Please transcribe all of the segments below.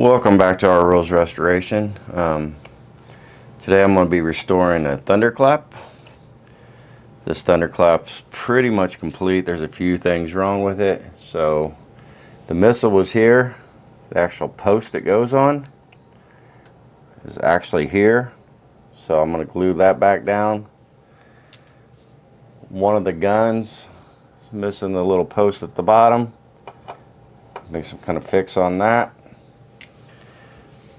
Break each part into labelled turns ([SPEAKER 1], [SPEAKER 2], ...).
[SPEAKER 1] Welcome back to our Rules Restoration. Today I'm going to be restoring a Thunderclap. This Thunderclap's pretty much complete. There's a few things wrong with it. So the missile was here. The actual post it goes on is actually here. So I'm going to glue that back down. One of the guns is missing the little post at the bottom. Make some kind of fix on that.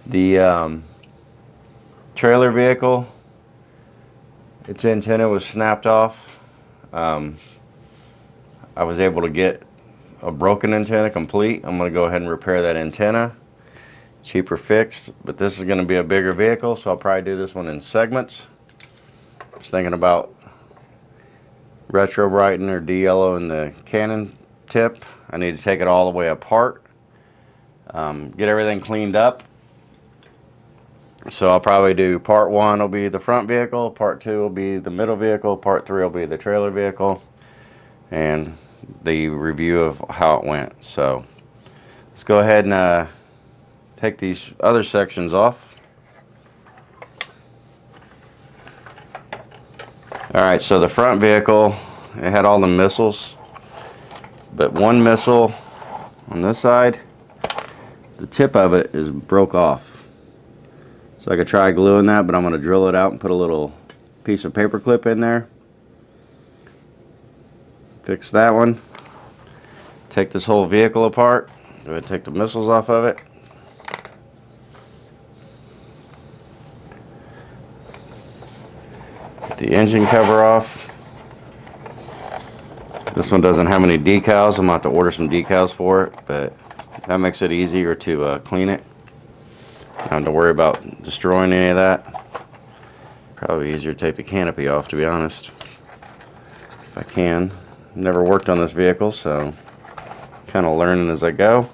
[SPEAKER 1] The trailer vehicle, its antenna was snapped off. I was able to get a broken antenna complete. I'm going to go ahead and repair that antenna. Cheaper fixed, but this is going to be a bigger vehicle, so I'll probably do this one in segments. Just thinking about retro brighten or de-yellowing the cannon tip. I need to take it all the way apart, get everything cleaned up. So I'll probably do part 1 will be the front vehicle, part 2 will be the middle vehicle, part 3 will be the trailer vehicle, and the review of how it went. So let's go ahead and take these other sections off. Alright, so the front vehicle, it had all the missiles, but one missile on this side, the tip of it is broke off. So I could try gluing that, but I'm going to drill it out and put a little piece of paper clip in there. Fix that one. Take this whole vehicle apart. Go ahead and take the missiles off of it. Get the engine cover off. This one doesn't have any decals. I'm going to have to order some decals for it, but that makes it easier to clean it. Don't have to worry about destroying any of that. Probably easier to take the canopy off, to be honest, if I can. Never worked on this vehicle, so kind of learning as I go.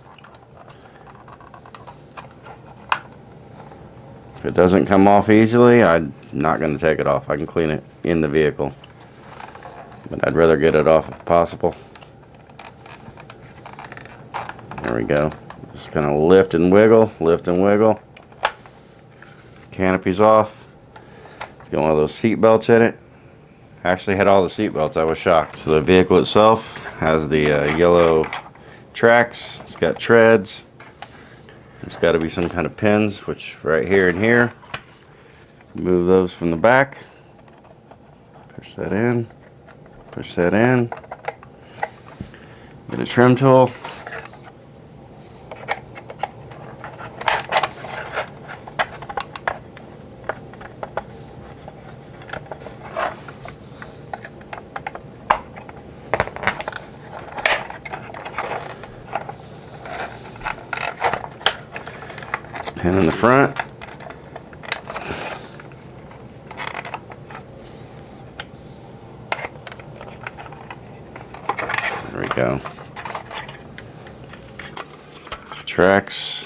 [SPEAKER 1] If it doesn't come off easily, I'm not going to take it off. I can clean it in the vehicle, but I'd rather get it off if possible. There we go. Just kind of lift and wiggle, lift and wiggle. Canopy's off. It's got one of those seat belts in it. Actually had all the seat belts. I was shocked. So the vehicle itself has the yellow tracks. It's got treads. There's got to be some kind of pins, which right here and here. Move those from the back. Push that in. Push that in. Get a trim tool. Pin in the front. There we go. Tracks.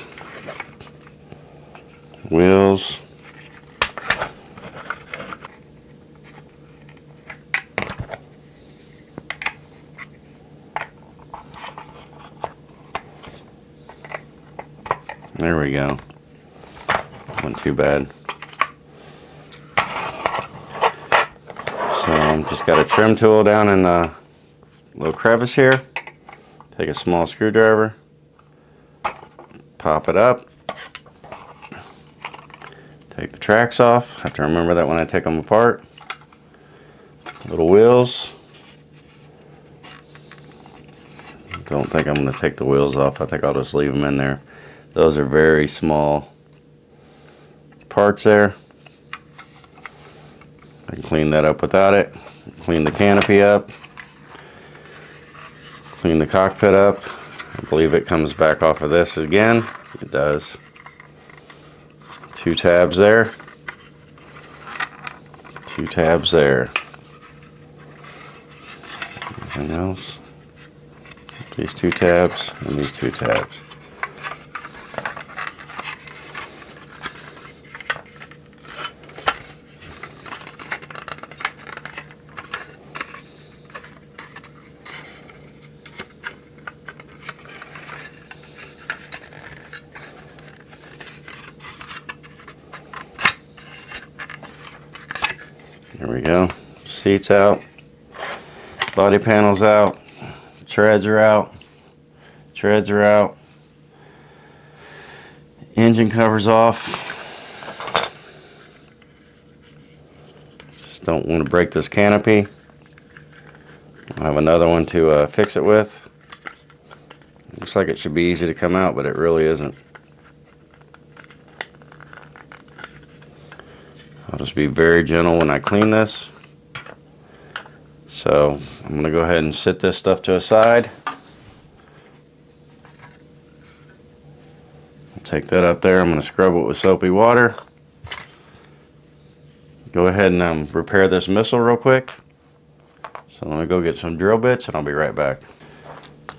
[SPEAKER 1] Wheels. There we go. Wasn't too bad. So just got a trim tool down in the little crevice here. Take a small screwdriver, pop it up, take the tracks off. I have to remember that when I take them apart. Little wheels. Don't think I'm going to take the wheels off. I think I'll just leave them in there. Those are very small parts there. I can clean that up without it. Clean the canopy up. Clean the cockpit up. I believe it comes back off of this again. It does. 2 tabs there. 2 tabs there. Anything else? These 2 tabs and these 2 tabs. There we go. Seats out. Body panels out. Treads are out. Treads are out. Engine covers off. Just don't want to break this canopy. I have another one to fix it with. Looks like it should be easy to come out, but it really isn't. I'll just be very gentle when I clean this. So I'm going to go ahead and sit this stuff to a side. Take that up there. I'm going to scrub it with soapy water. Go ahead and repair this missile real quick. So I'm going to go get some drill bits and I'll be right back.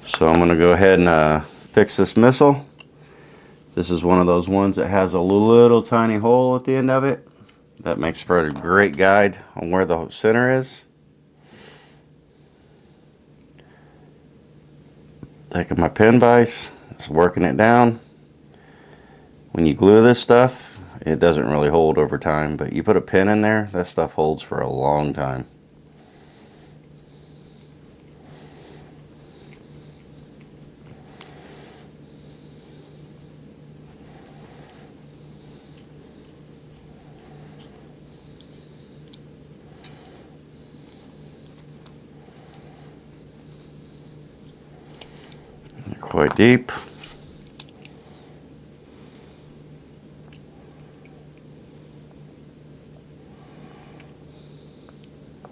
[SPEAKER 1] So I'm going to go ahead and fix this missile. This is one of those ones that has a little tiny hole at the end of it. That makes for a great guide on where the center is. Taking my pin vise, just working it down. When you glue this stuff, it doesn't really hold over time, but you put a pin in there, that stuff holds for a long time. They're quite deep.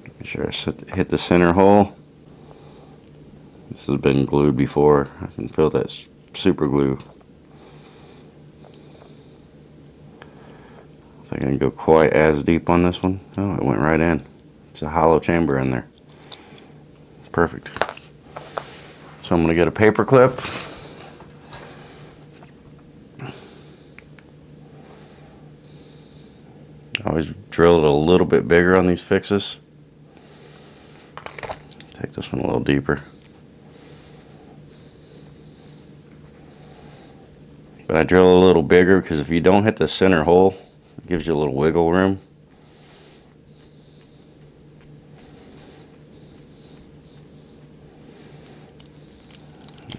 [SPEAKER 1] Make sure I hit the center hole. This has been glued before. I can feel that super glue. I think I can go quite as deep on this one. Oh, it went right in. It's a hollow chamber in there. Perfect. So I'm going to get a paper clip. I always drill it a little bit bigger on these fixes. Take this one a little deeper. But I drill a little bigger because if you don't hit the center hole, it gives you a little wiggle room.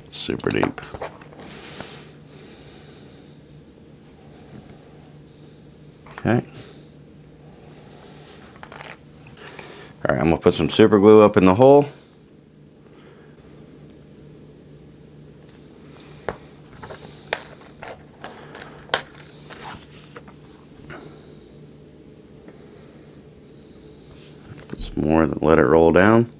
[SPEAKER 1] It's super deep. Okay. Alright, I'm going to put some super glue up in the hole. Put some more, then let it roll down.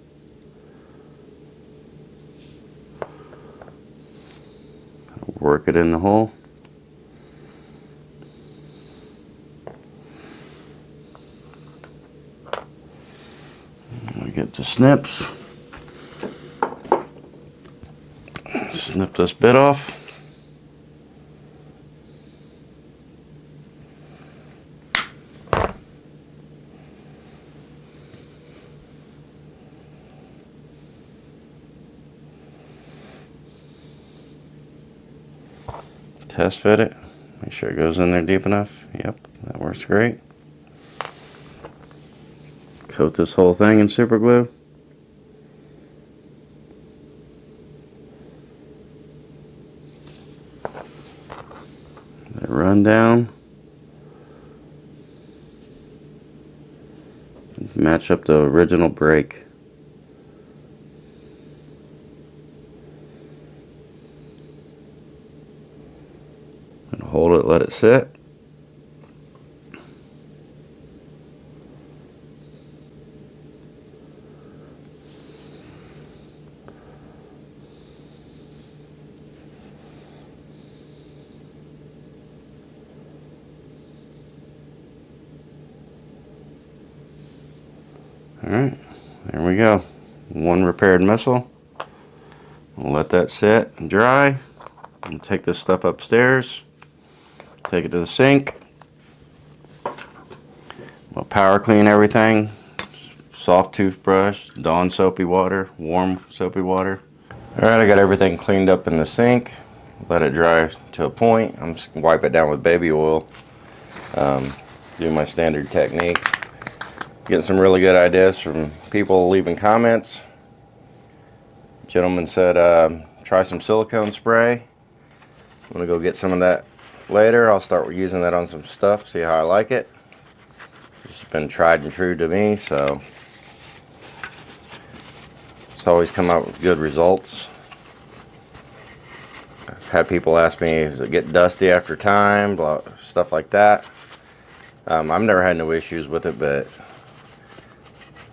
[SPEAKER 1] Work it in the hole. We get the snips. Snip this bit off. Test fit it. Make sure it goes in there deep enough. Yep, that works great. Coat this whole thing in super glue. Let it run down. Match up the original brake. And hold it, let it sit. Alright, there we go. One repaired missile. We'll let that sit and dry. And take this stuff upstairs. Take it to the sink. We'll power clean everything. Soft toothbrush, Dawn soapy water, warm soapy water. Alright, I got everything cleaned up in the sink. Let it dry to a point. I'm just gonna wipe it down with baby oil. Do my standard technique. Getting some really good ideas from people leaving comments. Gentleman said try some silicone spray. I'm gonna go get some of that later. I'll start using that on some stuff, see how I like it. It's been tried and true to me, so it's always come out with good results. I've had people ask me, does it get dusty after time, stuff like that. I've never had no issues with it, but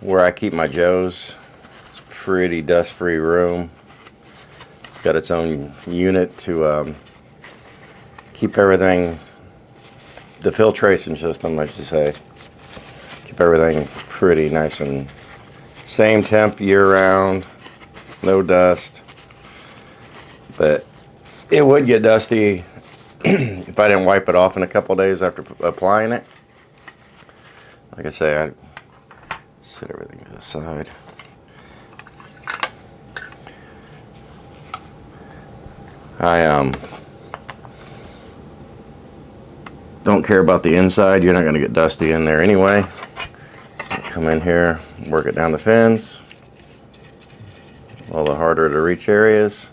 [SPEAKER 1] where I keep my Joes, it's a pretty dust-free room. It's got its own unit to keep everything, the filtration system, I should say, keep everything pretty nice and same temp year-round, no dust. But it would get dusty if I didn't wipe it off in a couple days after applying it. Like I say, I set everything to the side. I don't care about the inside. You're not going to get dusty in there anyway. Come in here, work it down the fins. All the harder to reach areas.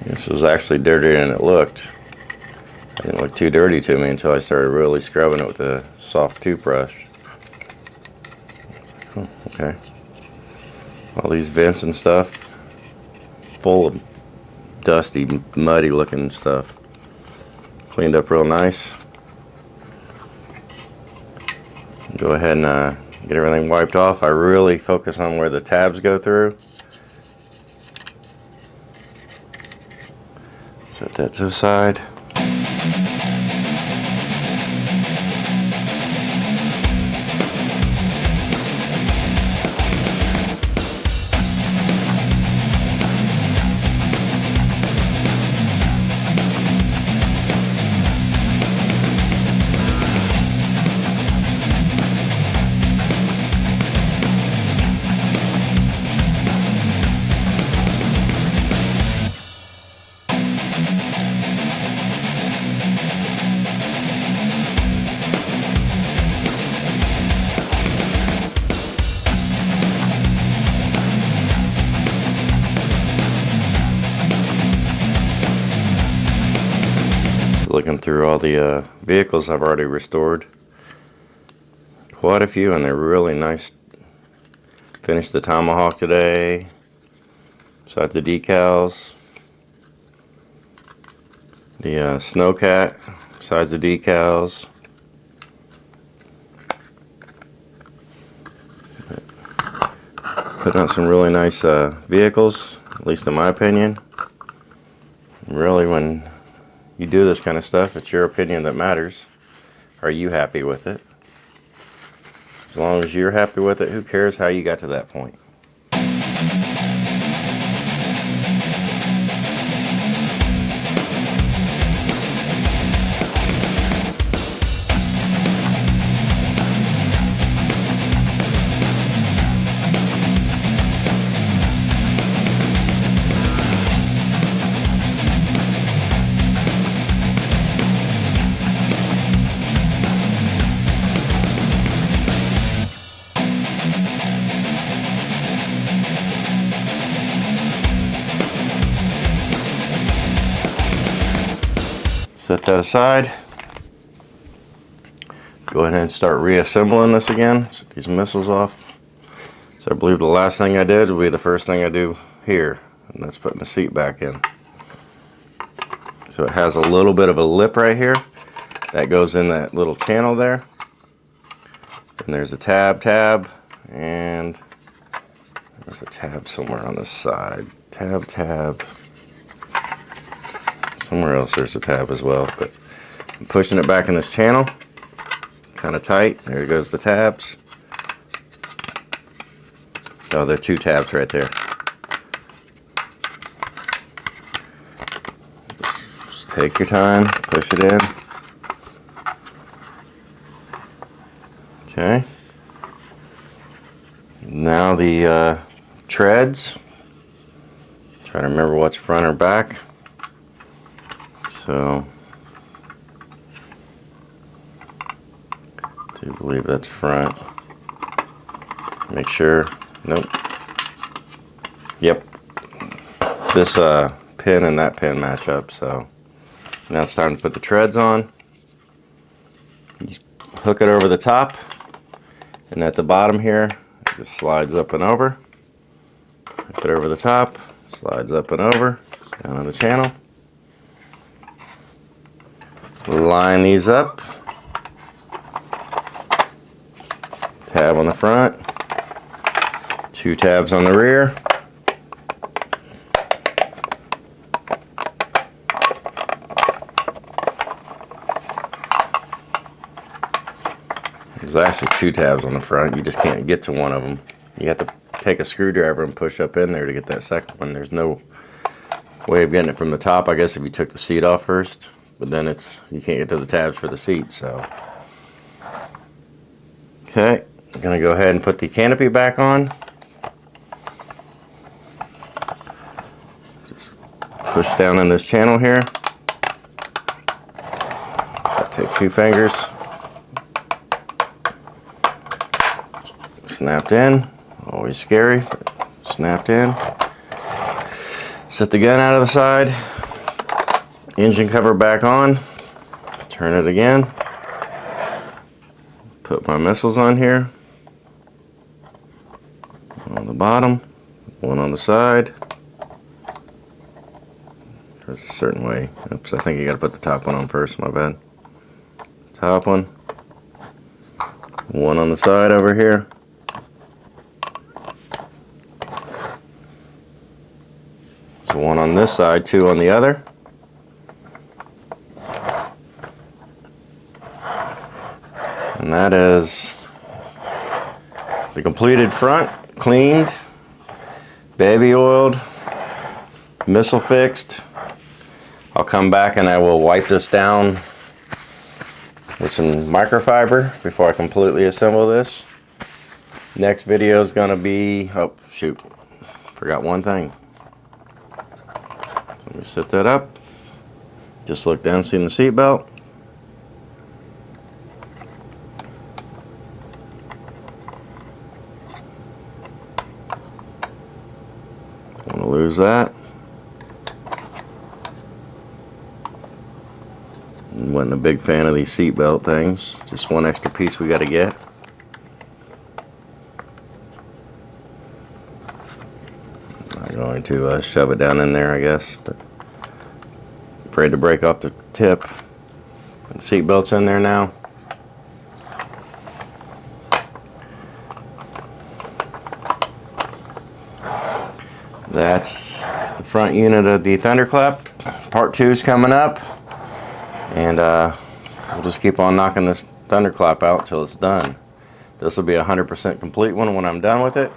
[SPEAKER 1] This was actually dirtier than it looked. It didn't look too dirty to me until I started really scrubbing it with a soft toothbrush. Oh, okay. All these vents and stuff full of dusty, muddy looking stuff. Cleaned up real nice. Go ahead and get everything wiped off. I really focus on where the tabs go through. Set that to the side. Looking through all the vehicles I've already restored, quite a few, and they're really nice. Finished the Tomahawk today, besides the decals. The Snowcat, besides the decals. Putting out some really nice vehicles, at least in my opinion. Really, when you do this kind of stuff, it's your opinion that matters. Are you happy with it? As long as you're happy with it, who cares how you got to that point? Set that aside. Go ahead and start reassembling this again. Set these missiles off. So I believe the last thing I did will be the first thing I do here, and that's putting the seat back in. So it has a little bit of a lip right here that goes in that little channel there. And there's a tab, and there's a tab somewhere on the side. Tab. Somewhere else there's a tab as well, but I'm pushing it back in this channel, kind of tight. There goes the tabs. Oh, there are 2 tabs right there. Just take your time, push it in. Okay. Now the treads. Trying to remember what's front or back. So, I do believe that's front. Make sure. Nope. Yep. This pin and that pin match up. So now it's time to put the treads on. You hook it over the top, and at the bottom here, it just slides up and over. Hook it over the top, slides up and over, down on the channel. Line these up. Tab on the front. 2 tabs on the rear. There's actually 2 tabs on the front. You just can't get to one of them. You have to take a screwdriver and push up in there to get that second one. There's no way of getting it from the top, I guess, if you took the seat off first. But then you can't get to the tabs for the seat, so. Okay, I'm gonna go ahead and put the canopy back on. Just push down in this channel here. I'll take 2 fingers. Snapped in, always scary, but snapped in. Set the gun out of the side. Engine cover back on. Turn it again. Put my missiles on here. On the bottom, one on the side. There's a certain way. Oops, I think you got to put the top one on first, my bad. Top one. One on the side over here. So one on this side, 2 on the other. And that is the completed front, cleaned, baby oiled, missile fixed. I'll come back and I will wipe this down with some microfiber before I completely assemble this. Next video is going to be, oh shoot, forgot one thing. Let me set that up. Just look down, see the seat belt. Don't want to lose that. Wasn't a big fan of these seat belt things. Just one extra piece we got to get. I'm not going to shove it down in there, I guess, but afraid to break off the tip. The seat belt's in there now. That's the front unit of the Thunderclap. Part 2 is coming up, and we'll just keep on knocking this Thunderclap out till it's done. This will be a 100% complete one when I'm done with it.